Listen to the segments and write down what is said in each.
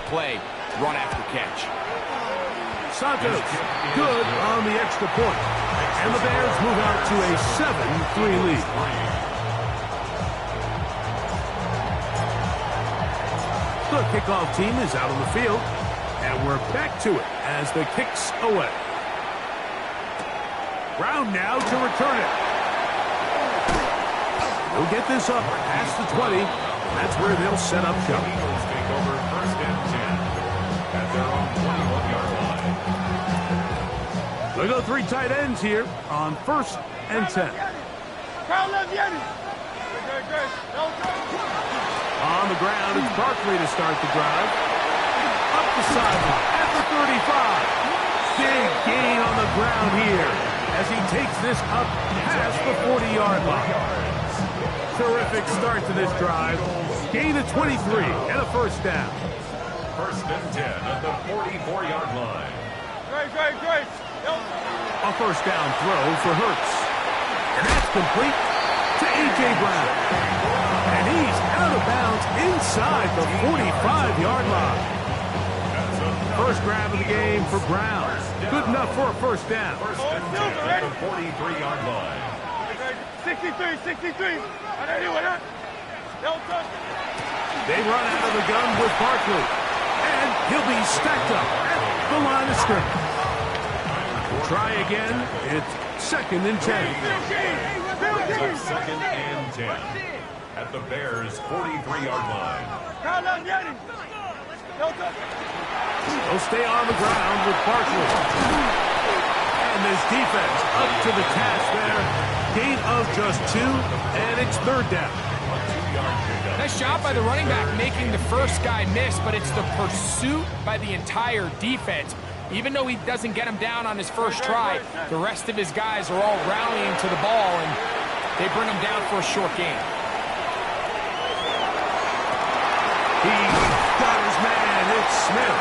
play, run after catch. Santos, good on the extra point. And the Bears move out to a 7-3 lead. The kickoff team is out on the field, and we're back to it as the kick's away. Brown now to return it. They'll get this up past the 20. That's where they'll set up shop. Eagles take over 1st and 10 at their own 21-yard line. They go 3 tight ends here on 1st and 10. On the ground, it's Barkley to start the drive. Up the sideline at the 35. Big gain on the ground here as he takes this up past the 40-yard line. Terrific start to this drive. Gain of 23 and a 1st down. 1st and 10 at the 44-yard line. A 1st down throw for Hurts. And that's complete to A.J. Brown. And he's out of bounds inside the 45-yard line. 1st grab of the game for Brown. Good enough for a 1st down. 1st and 10 at the 43-yard line. 63. They run out of the gun with Barkley. And he'll be stacked up at the line of scrimmage. Try again. It's 2nd and 10. It's 2nd and 10 at the Bears' 43-yard line. They'll stay on the ground with Barkley. And this defense up to the task there. Gain of just 2, and it's 3rd down. Nice job by the running back making the first guy miss, but it's the pursuit by the entire defense. Even though he doesn't get him down on his first try, the rest of his guys are all rallying to the ball, and they bring him down for a short gain. He got his man. It's Smith.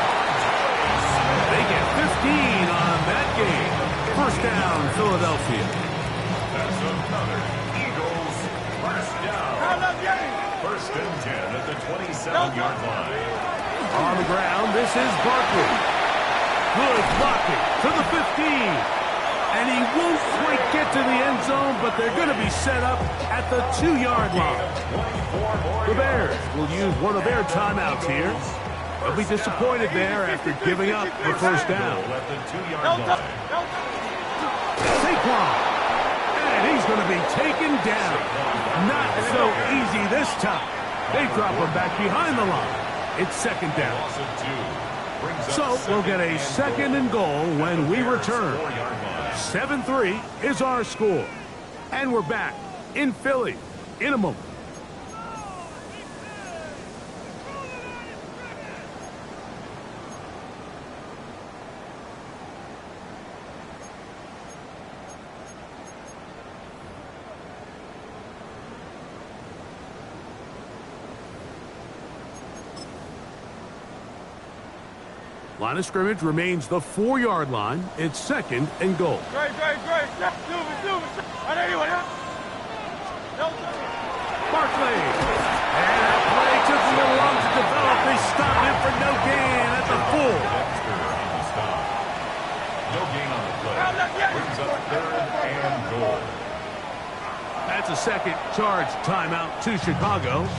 They get 15 on that game. 1st down, Philadelphia. That's another Eagles 1st down. 1st and 10 at the 27-yard line. On the ground, this is Barkley. Good blocking to the 15. And he won't quite get to the end zone, but they're going to be set up at the 2-yard line. The Bears will use one of their timeouts here. They'll be disappointed there after giving up the 1st down. At the 2-yard line. Saquon. And he's going to be taken down. Not so easy this time. They drop him back behind the line. It's 2nd down. So we'll get a 2nd and goal when we return. 7-3 is our score. And we're back in Philly in a moment. Line of scrimmage remains the 4-yard line. It's 2nd and goal. Great. Barkley. And that play took a little long to develop. They stopped him for no gain at the full. No gain on the play. Brings up 3rd and goal. That's a 2nd charge timeout to Chicago.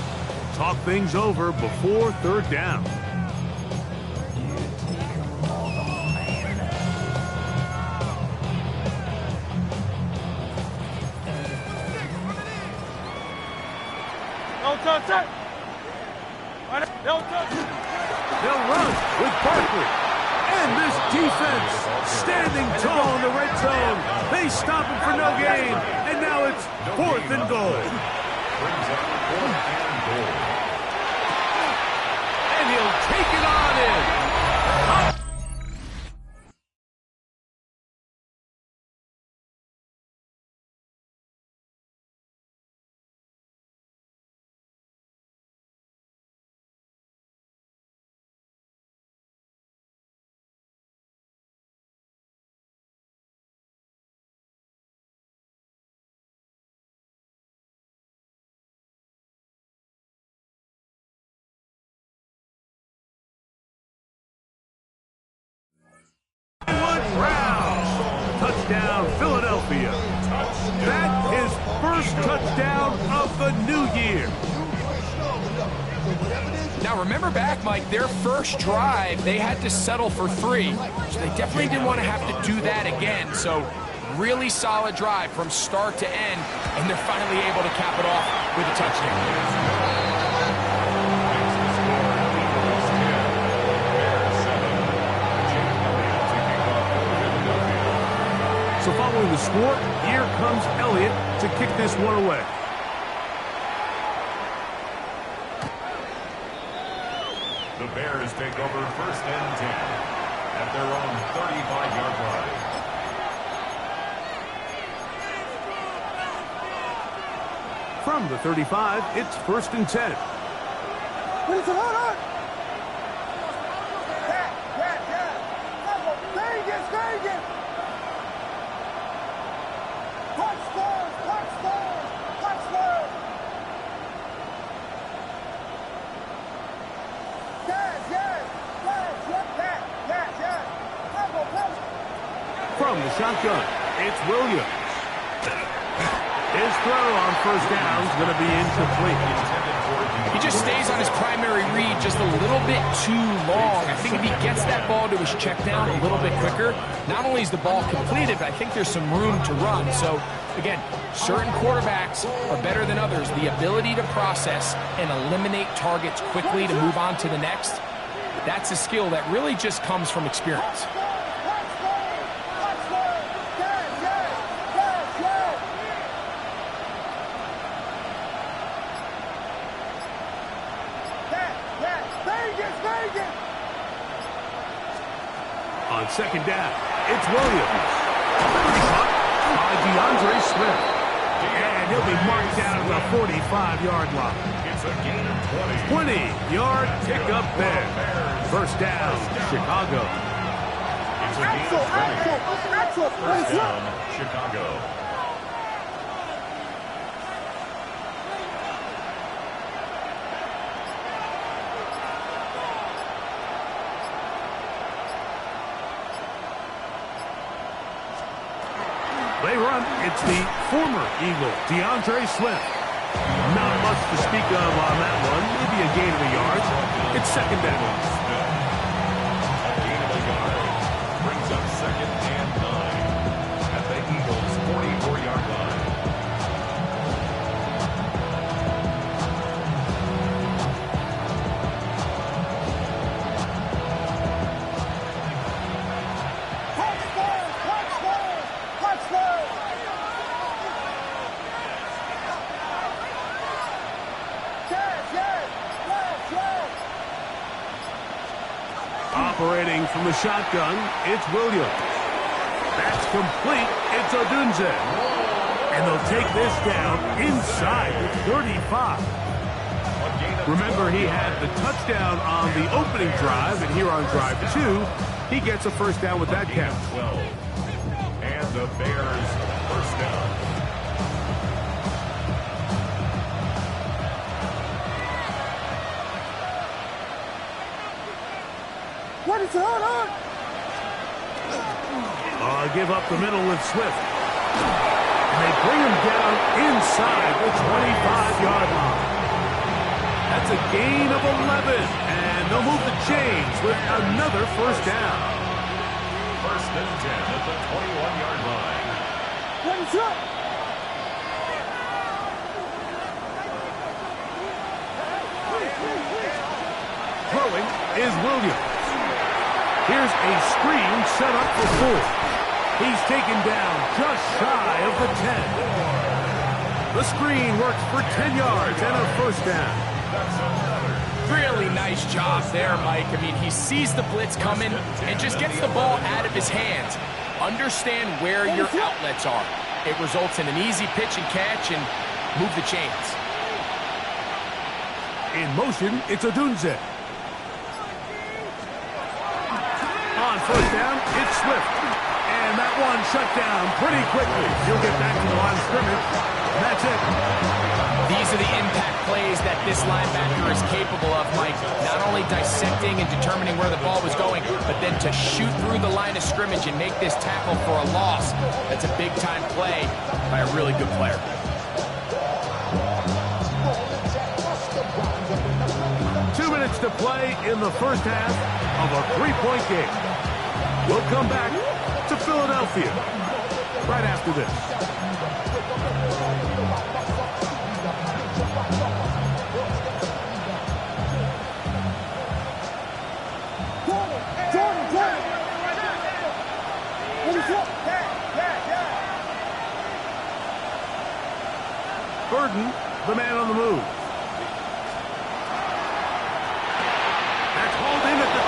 Talk things over before 3rd down. They'll run with Barkley. And this defense standing tall in the red zone. They stop him for no gain. And now it's 4th and goal. Brings up 4th and goal. And he'll take it on in. touchdown, Philadelphia. That's his first touchdown of the new year. Now remember back, Mike, their first drive, they had to settle for 3. So they definitely didn't want to have to do that again. So really solid drive from start to end, and they're finally able to cap it off with a touchdown. So following the score, here comes Elliott to kick this one away. The Bears take over first and 10 at their own 35-yard line. From the 35, it's first and 10. What is it? Hold on! Vegas! From the shotgun, it's Williams. His throw on first down is going to be incomplete. He just stays on his primary read just a little bit too long. I think if he gets that ball to his check down a little bit quicker, not only is the ball completed, but I think there's some room to run. So, again, certain quarterbacks are better than others. The ability to process and eliminate targets quickly to move on to the next, that's a skill that really just comes from experience. On second down, it's Williams. Caught by DeAndre Swift. And he'll be marked down at the 45-yard line. It's a gain of 20. 20-yard pickup there. First down, Chicago. It's a gain of 20. First down, Chicago. They run. It's the former Eagle, DeAndre Swift. Not much to speak of on that one. Maybe a gain of a yard. It's second down. A gain of a yard brings up second and 9 at the Eagles' 44-yard line. Operating from the shotgun, it's Williams. That's complete. It's Odunze. And they'll take this down inside the 35. Remember, he had the touchdown on the opening drive, and here on drive 2, he gets a first down with that catch. 12. And the Bears first down. What is it? Hold on! Give up the middle with Swift. And they bring him down inside the 25-yard line. That's a gain of 11. And they'll move the chains with another first down. First and 10 at the 21-yard line. What is up? Throwing is Williams. Here's a screen set up for 4. He's taken down just shy of the 10. The screen works for 10 yards and a first down. Really nice job there, Mike. I mean, he sees the blitz coming and just gets the ball out of his hands. Understand where your outlets are. It results in an easy pitch and catch and move the chains. In motion, it's Odunze. On first down, it's Swift. And that one shut down pretty quickly. He'll get back to the line of scrimmage. And that's it. These are the impact plays that this linebacker is capable of, Mike. Not only dissecting and determining where the ball was going, but then to shoot through the line of scrimmage and make this tackle for a loss. That's a big-time play by a really good player. To play in the first half of a three-point game. We'll come back to Philadelphia right after this. Burden, the man on the move.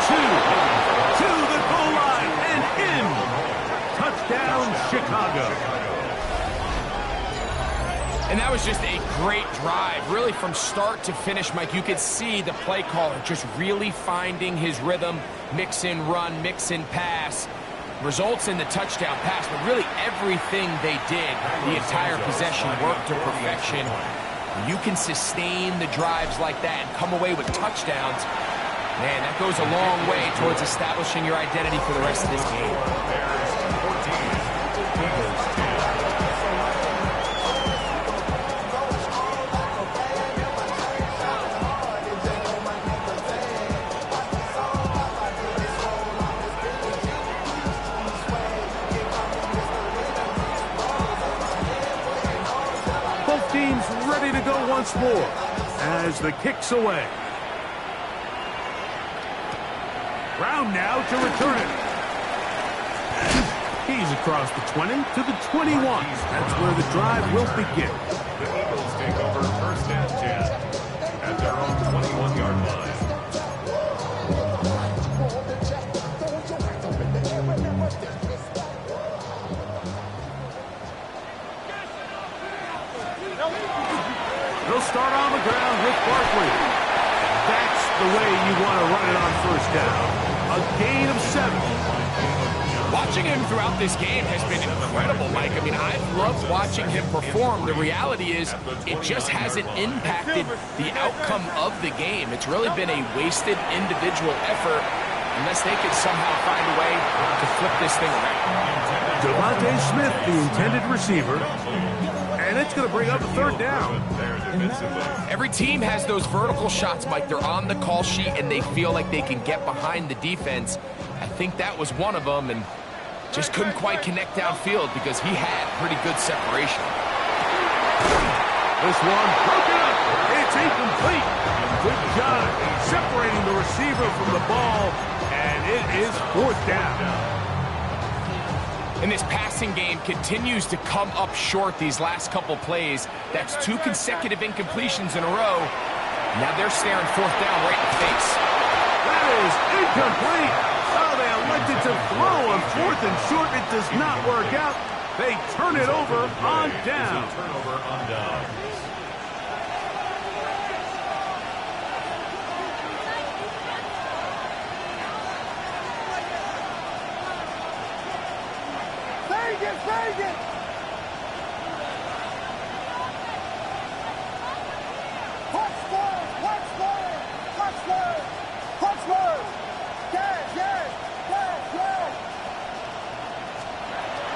To the goal line and in. Touchdown, Chicago. And that was just a great drive, really from start to finish, Mike. You could see the play caller just really finding his rhythm, mix in run, mix in pass. Results in the touchdown pass, but really everything they did, the entire possession worked to perfection. When you can sustain the drives like that and come away with touchdowns, man, that goes a long way towards establishing your identity for the rest of this game. Both teams ready to go once more as the kick's away. Brown now to return it. He's across the 20 to the 21. That's where the drive will begin. The Eagles take over first and 10 at their own 21-yard line. They'll start on the ground with Barkley. That's the way you want to run it on first down. A gain of 7. Watching him throughout this game has been incredible, Mike. I mean, I've loved watching him perform. The reality is it just hasn't impacted the outcome of the game. It's really been a wasted individual effort unless they can somehow find a way to flip this thing around. Devontae Smith, the intended receiver, and it's going to bring up a third down. Every team has those vertical shots, Mike. They're on the call sheet, and they feel like they can get behind the defense. I think that was one of them, and just couldn't quite connect downfield because he had pretty good separation. This one broken up. It's incomplete. Good job separating the receiver from the ball, and it is fourth down. And this passing game continues to come up short these last couple plays. That's 2 consecutive incompletions in a row. Now they're staring fourth down right in the face. That is incomplete. Oh, they elected to throw on fourth and short. It does not work out. They turn it over on down. Turnover on down. Vegas!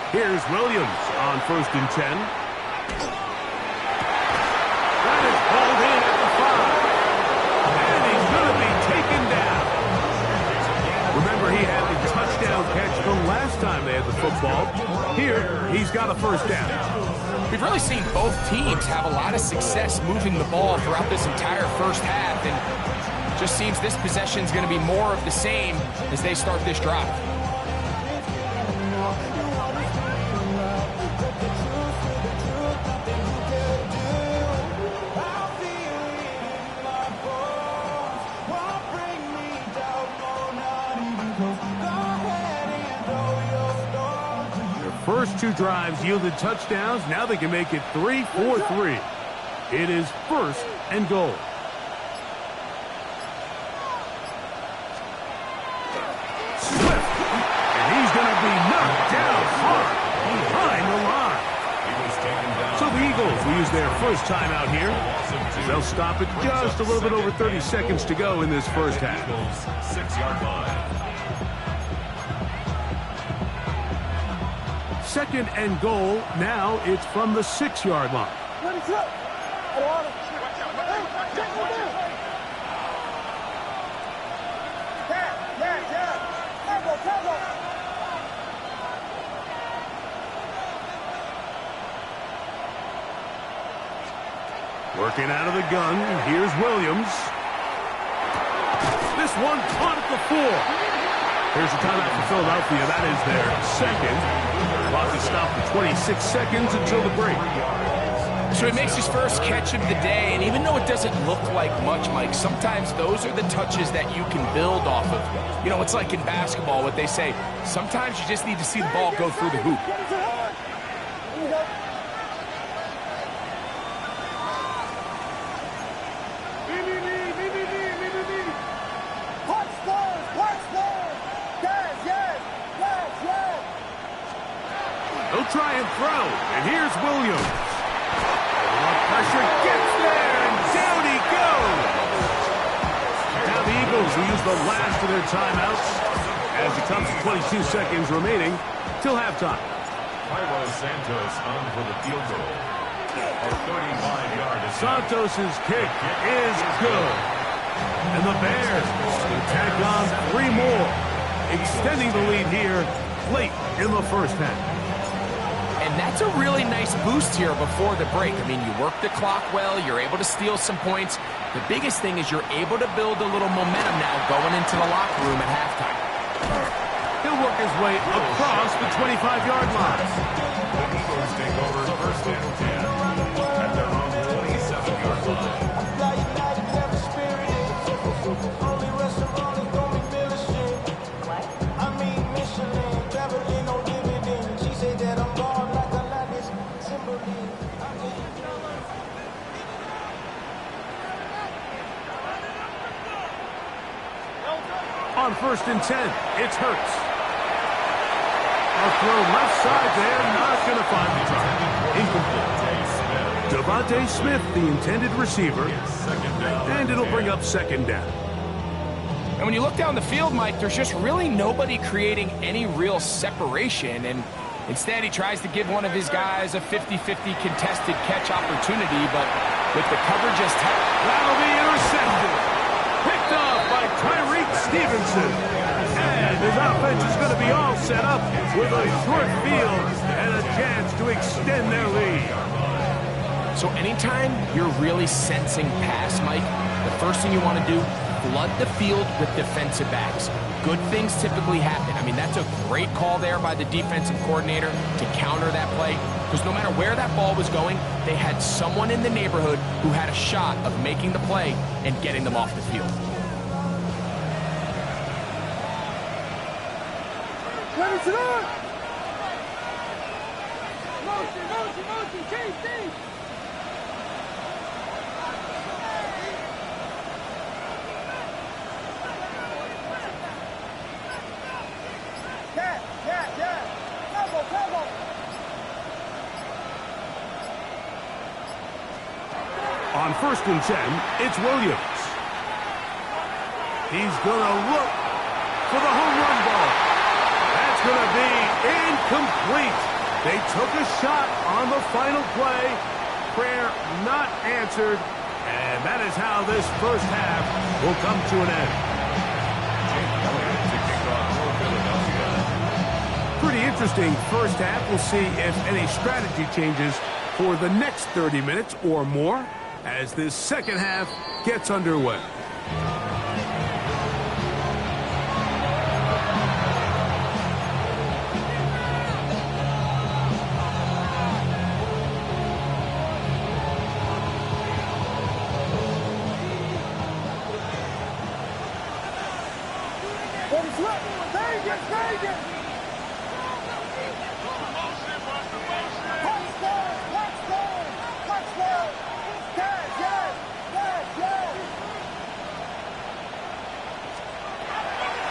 Here's Williams on first and 10. That is pulled in at the 5. And he's going to be taken down. Remember, he had the touchdown catch from last time they had the football. Here, he's got a first down. We've really seen both teams have a lot of success moving the ball throughout this entire first half, and just seems this possession is going to be more of the same as they start this drive. First 2 drives yielded touchdowns. Now they can make it 3-4-3. It is first and goal. Swift. And he's going to be knocked down hard behind the line. So the Eagles will use their first timeout here. They'll stop it just a little bit over 30 seconds to go in this first half. 6-yard line. Second and goal. Now it's from the 6-yard line. Working out of the gun, here's Williams. This one caught at the 4. Here's a timeout for Philadelphia. That is their second. Clock is stopped for 26 seconds until the break. So he makes his first catch of the day, and even though it doesn't look like much, Mike, sometimes those are the touches that you can build off of. You know, it's like in basketball, what they say, sometimes you just need to see the ball go through the hoop. They'll try and throw, and here's Williams. Pressure gets there, and down he goes. Now the Eagles will use the last of their timeouts as it comes to 22 seconds remaining till halftime. Cairo Santos on for the field goal. A 35-yard attempt. Santos' kick is good. And the Bears will tack on 3 more, extending the lead here late in the first half. And that's a really nice boost here before the break. I mean, you work the clock well, you're able to steal some points. The biggest thing is you're able to build a little momentum now going into the locker room at halftime. He'll work his way across the 25-yard line. The Eagles take over first and 10 at their own 27-yard line. On first and 10, it's Hurts. A throw left side there, not going to find the target. Incomplete. Devontae Smith, the intended receiver, and it'll bring up second down. And when you look down the field, Mike, there's just really nobody creating any real separation. And instead, he tries to give one of his guys a 50-50 contested catch opportunity, but with the coverage as tight. That'll be intercepted. Picked off by Tyreek Stevenson. And his offense is going to be all set up with a short field and a chance to extend their lead. So anytime you're really sensing pass, Mike, the first thing you want to do, flood the field with defensive backs. Good things typically happen. I mean, that's a great call there by the defensive coordinator to counter that play, because no matter where that ball was going, they had someone in the neighborhood who had a shot of making the play and getting them off the field. On first and 10, it's Williams. He's going to look for the home run ball. That's going to be incomplete. They took a shot on the final play. Prayer not answered. And that is how this first half will come to an end. Pretty interesting first half. We'll see if any strategy changes for the next 30 minutes or more as this second half gets underway.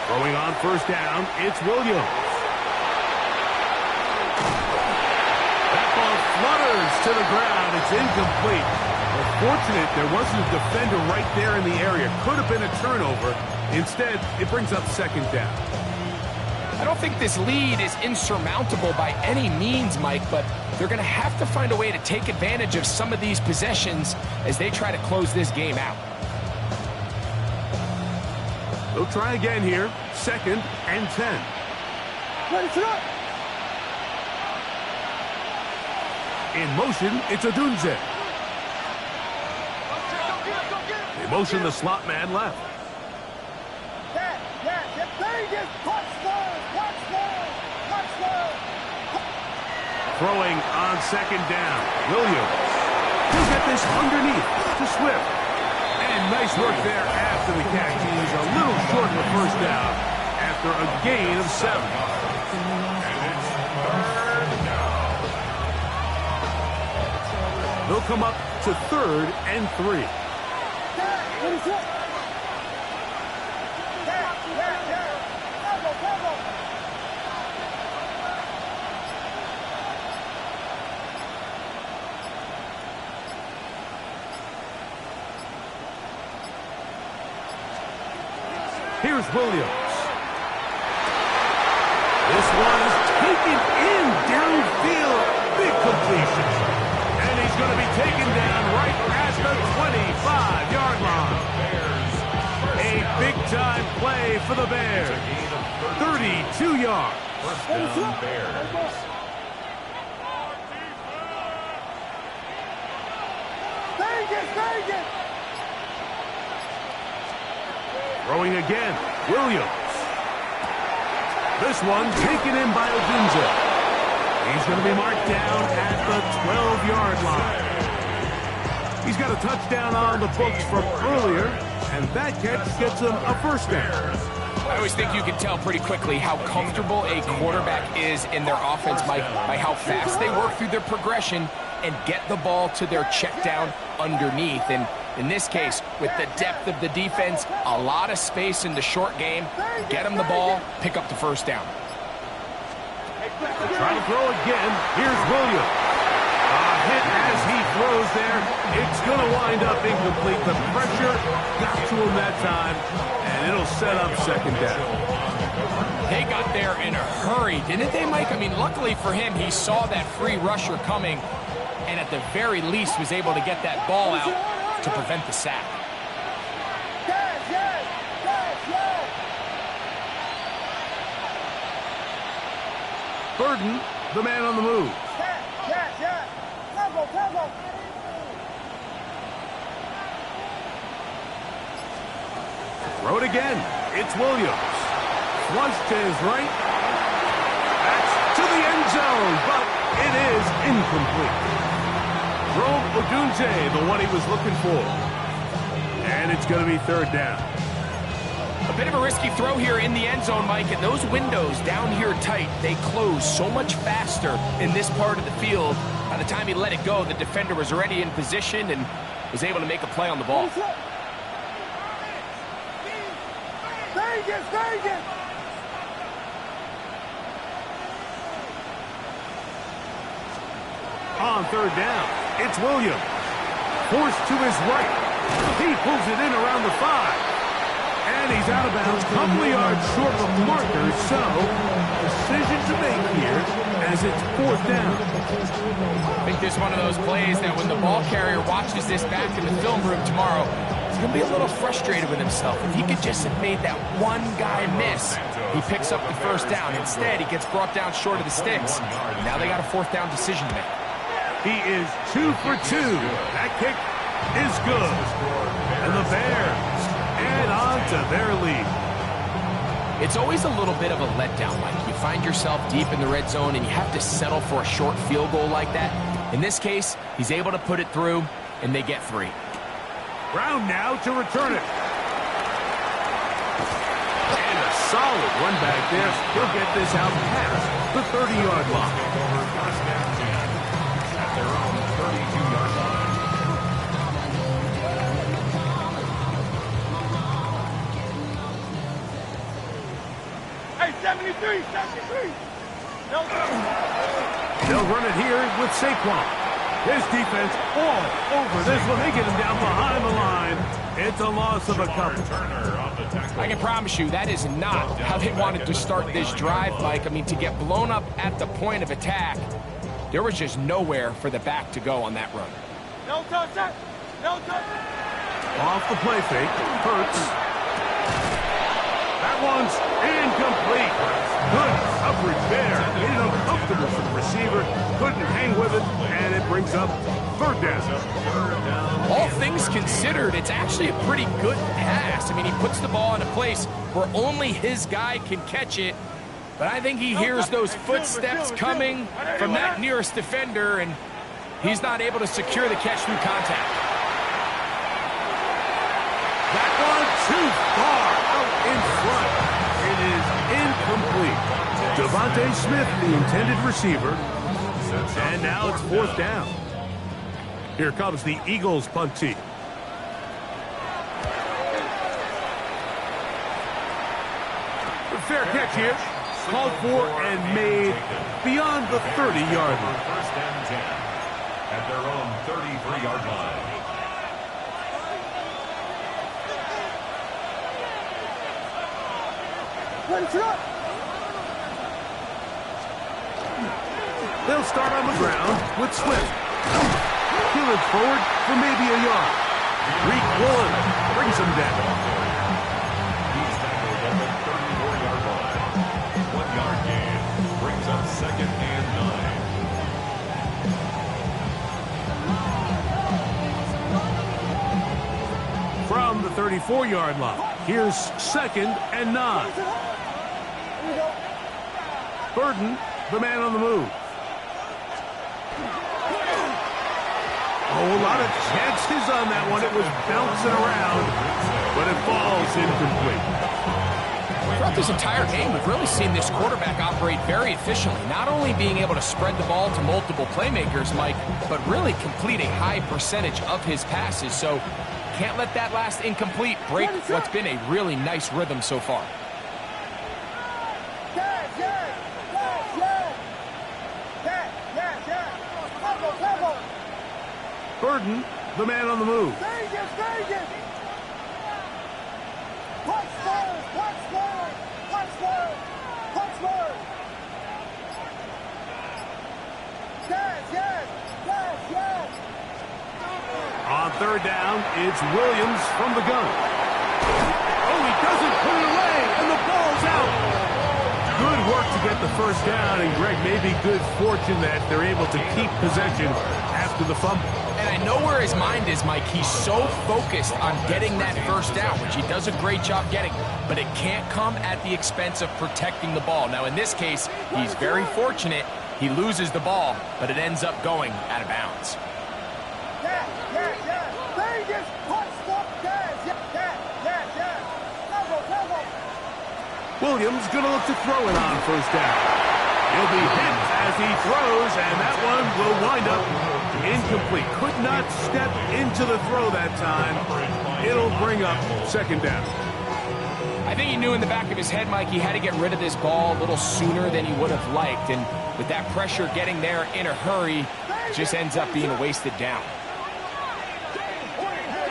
Throwing on first down, it's Williams. That ball flutters to the ground. It's incomplete. Well, fortunate there wasn't a defender right there in the area. Could have been a turnover. Instead, it brings up second down. I don't think this lead is insurmountable by any means, Mike, but they're going to have to find a way to take advantage of some of these possessions as they try to close this game out. They'll try again here. 2nd and 10. Ready to go. In motion, it's Odunze. They motion the slot man left. Throwing on 2nd down. Williams. He'll get this underneath to Swift. And nice work there after the catch. He's a little short of the first down after a gain of 7. They'll come up to 3rd and 3. Here's Williams. This one is taken in downfield. Big completion. And he's going to be taken down right at the 25-yard line. A big-time play for the Bears. 32 yards. First down, Bears. Vegas! Throwing again, Williams. This one taken in by Odunze. He's going to be marked down at the 12-yard line. He's got a touchdown on the books from earlier, and that catch gets him a first down. I always think you can tell pretty quickly how comfortable a quarterback is in their offense, Mike, by how fast they work through their progression and get the ball to their check down underneath. And in this case, with the depth of the defense, a lot of space in the short game, get them the ball, pick up the first down. Trying to throw again. Here's Williams. A hit as he throws there. It's going to wind up incomplete. The pressure got to him that time, and it'll set up second down. They got there in a hurry, didn't they, Mike? I mean, luckily for him, he saw that free rusher coming, and at the very least was able to get that ball out to prevent the sack. Burden, the man on the move. Throw it again. It's Williams. Flush to his right. That's to the end zone, but it is incomplete. Jerome Odunze, the one he was looking for. And it's going to be third down. A bit of a risky throw here in the end zone, Mike, and those windows down here tight, they close so much faster in this part of the field. By the time he let it go, the defender was already in position and was able to make a play on the ball. Vegas! On third down, it's Williams. Forced to his right. He pulls it in around the 5. And he's out of bounds, a couple of yards short of the marker, so decision to make here as it's fourth down. I think this is one of those plays that when the ball carrier watches this back in the film room tomorrow, he's going to be a little frustrated with himself. If he could just have made that one guy miss, he picks up the first down. Instead, he gets brought down short of the sticks. Now they got a fourth down decision to make. He is 2 for 2. That kick is good. And the Bears add on to their lead. It's always a little bit of a letdown, Mike. You find yourself deep in the red zone and you have to settle for a short field goal like that. In this case, he's able to put it through, and they get 3. Brown now to return it. And a solid run back there. He'll get this out past the 30-yard line. At their own 32-yard line. Hey, 73! No. They'll run it here with Saquon. His defense all over this one. They get him down behind the line. It's a loss of a couple. I can promise you that is not how they wanted to start this drive, Mike. I mean, to get blown up at the point of attack, there was just nowhere for the back to go on that run. No touch, sir. No touch. Off the play fake. Hurts. That one's incomplete. Good coverage there. Made it uncomfortable for the receiver. Couldn't hang with it, and it brings up third down. All things considered, it's actually a pretty good pass. I mean, he puts the ball in a place where only his guy can catch it. But I think he hears those footsteps coming from that nearest defender, and he's not able to secure the catch through contact. That one too far out in front. It is incomplete. Devontae Smith, the intended receiver. And now it's fourth down. Here comes the Eagles punt team. Fair catch here. Called for and made beyond the 30-yard line. First and 10 at their own 33-yard line. Ready to run. They'll start on the ground with Swift. Peel it forward for maybe a yard. Week one brings him down. He's tackled at the 34-yard line. 1-yard gain brings up second and 9. From the 34-yard line, here's second and 9. Burden, the man on the move. Oh, a lot of chances on that one. It was bouncing around, but it falls incomplete. Throughout this entire game, we've really seen this quarterback operate very efficiently, not only being able to spread the ball to multiple playmakers, Mike, but really complete a high percentage of his passes. So can't let that last incomplete break what's been a really nice rhythm so far. Burden, the man on the move. Vegas, Vegas. Punch forward, punch forward, punch forward, punch forward. Yes, yes, yes, yes. On third down, it's Williams from the gun. Oh, he doesn't put it away, and the ball's out. Good work to get the first down, and Greg, maybe good fortune that they're able to keep possession after the fumble. And I know where his mind is, Mike. He's so focused on getting that first down, which he does a great job getting, but it can't come at the expense of protecting the ball. Now, in this case, he's very fortunate. He loses the ball, but it ends up going out of bounds. Yes, yes, yes. Vegas, punch forward, yes, yes, yes, yes, yes. Level, level. Williams going to look to throw it on first down. He'll be hit as he throws, and that one will wind up incomplete. Could not step into the throw that time. It'll bring up second down. I think he knew in the back of his head, Mike, he had to get rid of this ball a little sooner than he would have liked. And with that pressure getting there in a hurry, it just ends up being a wasted down.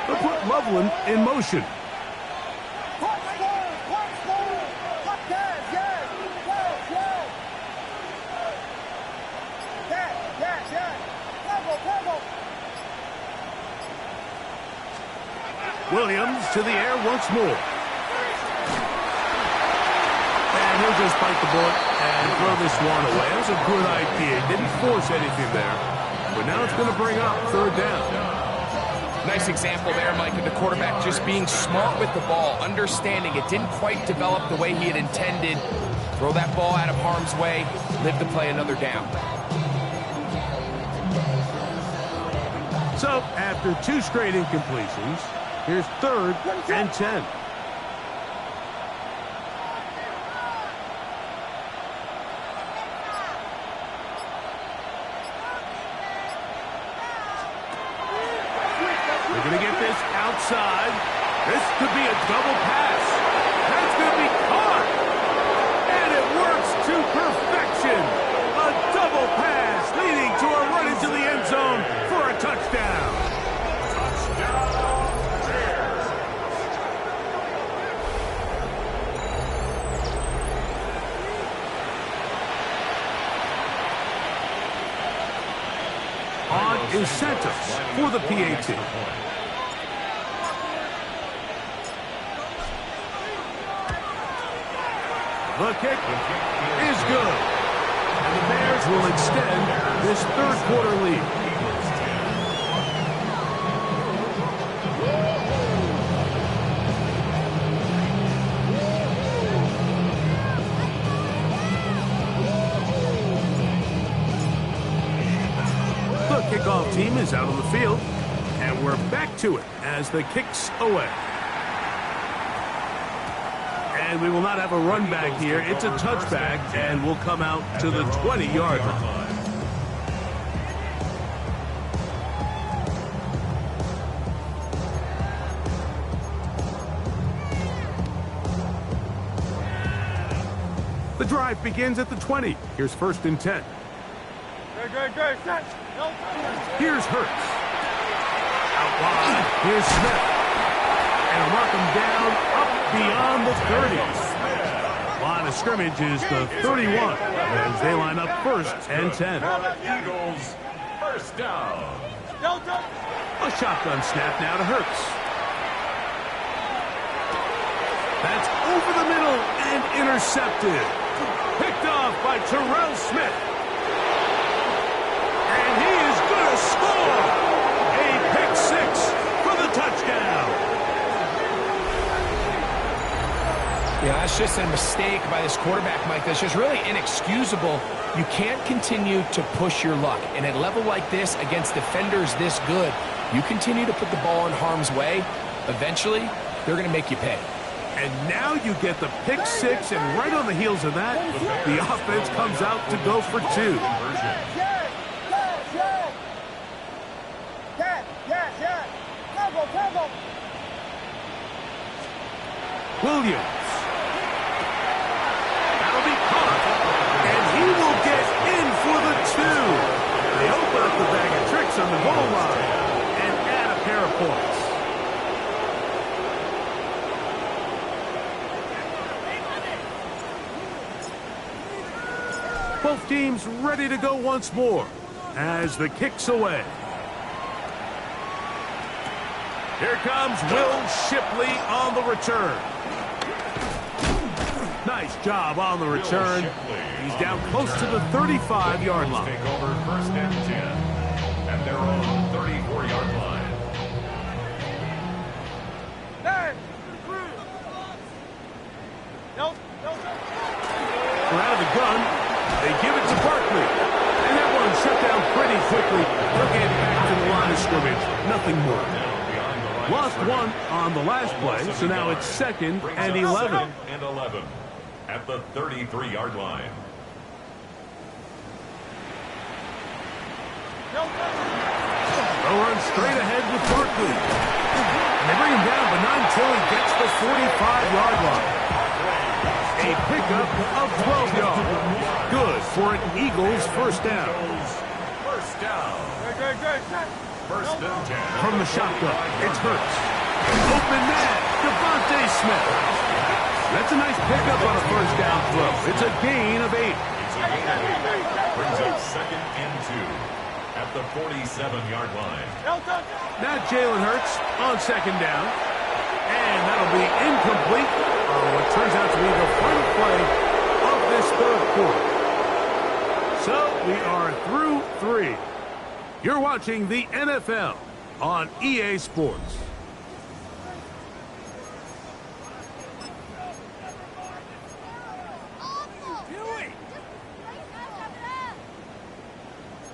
They'll put Loveland in motion. Punch forward, punch forward. Yes, yes, yes, yes. Yes, yes, yes. Level, level. Williams to the air once more. And he'll just bite the bullet and throw this one away. That was a good idea. Didn't force anything there. But now it's going to bring up third down. Nice example there, Mike, of the quarterback just being smart with the ball, understanding it didn't quite develop the way he had intended. Throw that ball out of harm's way, live to play another down. So, after two straight incompletions, here's third and 10. They're going to get this outside. This could be a double pass. That's going to be caught. And it works to perfection. A double pass is Santos for the PAT. The kick is good. And the Bears will extend this third quarter lead. The kickoff team is out on the field, and we're back to it as the kick's away. And we will not have a run back here. It's a touchback, and we'll come out to the 20-yard line. The drive begins at the 20. Here's 1st and 10. Here's Hurts. Out wide. Here's Smith. And a mark him down up beyond the 30. Line of scrimmage is the 31 as they line up 1st and 10. Eagles, first down. A shotgun snap now to Hurts. That's over the middle and intercepted. Picked off by Terrell Smith. And he is going to score. A pick 6 for the touchdown. Yeah, that's just a mistake by this quarterback, Mike. That's just really inexcusable. You can't continue to push your luck. And at a level like this, against defenders this good, you continue to put the ball in harm's way, eventually, they're going to make you pay. And now you get the pick 6, and right on the heels of that, the offense comes out to go for 2. Williams. That'll be caught. And he will get in for the 2. They open up the bag of tricks on the goal line and add a pair of points. Both teams ready to go once more as the kick's away. Here comes Will Shipley on the return. Nice job on the return. He's down close to the 35-yard line. Take over 1st and 10 at their own 34-yard line. We're out of the gun. They give it to Barkley. And that one shut down pretty quickly. They'll get back to the line of scrimmage. Nothing more. Lost one on the last play, so now it's 2nd and 11. 2nd and 11 at the 33-yard line. They'll run straight ahead with Barkley. And they bring him down, but not until he gets the 45-yard line. A pickup of 12 yards. Good for an Eagles first down. First down. 1st and 10. From the shotgun, it's Hurts. Open man, Devontae Smith. That's a nice pickup on a first down throw. It's a gain of 8. Brings up 2nd and 2 at the 47-yard line. Now Jalen Hurts on 2nd down. And that'll be incomplete on what turns out to be the final play of this third quarter. So we are through 3. You're watching the NFL on EA Sports.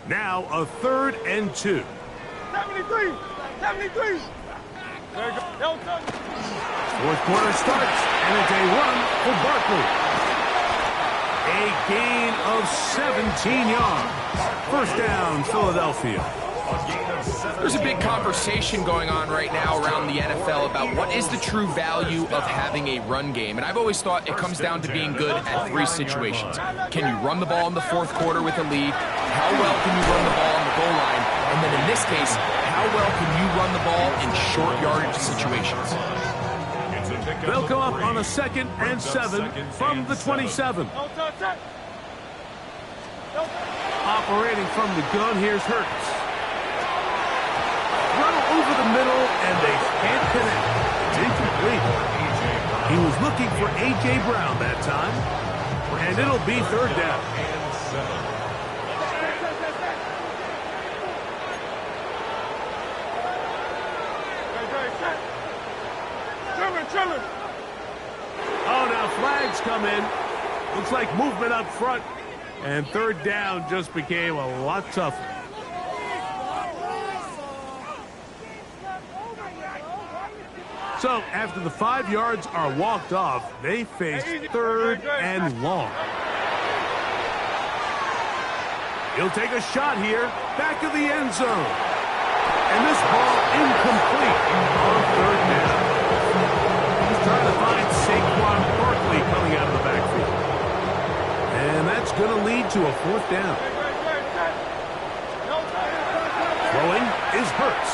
Now a 3rd and 2. 73! 73! Fourth quarter starts, and it's a run for Barkley. A gain of 17 yards. First down, Philadelphia. There's a big conversation going on right now around the NFL about what is the true value of having a run game. And I've always thought it comes down to being good at 3 situations. Can you run the ball in the 4th quarter with a lead? How well can you run the ball on the goal line? And then in this case, how well can you run the ball in short yardage situations? They'll come up on a 2nd and 7 from the 27. Operating from the gun, here's Hurts. throw over the middle, and they can't connect. It's incomplete. He was looking for A.J. Brown that time, and it'll be third down. And 7. Oh, now flags come in. Looks like movement up front, and third down just became a lot tougher. So after the 5 yards are walked off, they face third and long. He'll take a shot here, back of the end zone. And this ball incomplete on third down. He's trying to find Saquon Barkley coming out of the backfield. And that's going to lead to a fourth down. Throwing is Hurts.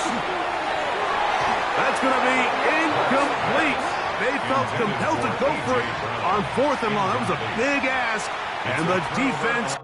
That's going to be incomplete. They felt compelled to go for it on fourth and long. That was a big ask, and the defense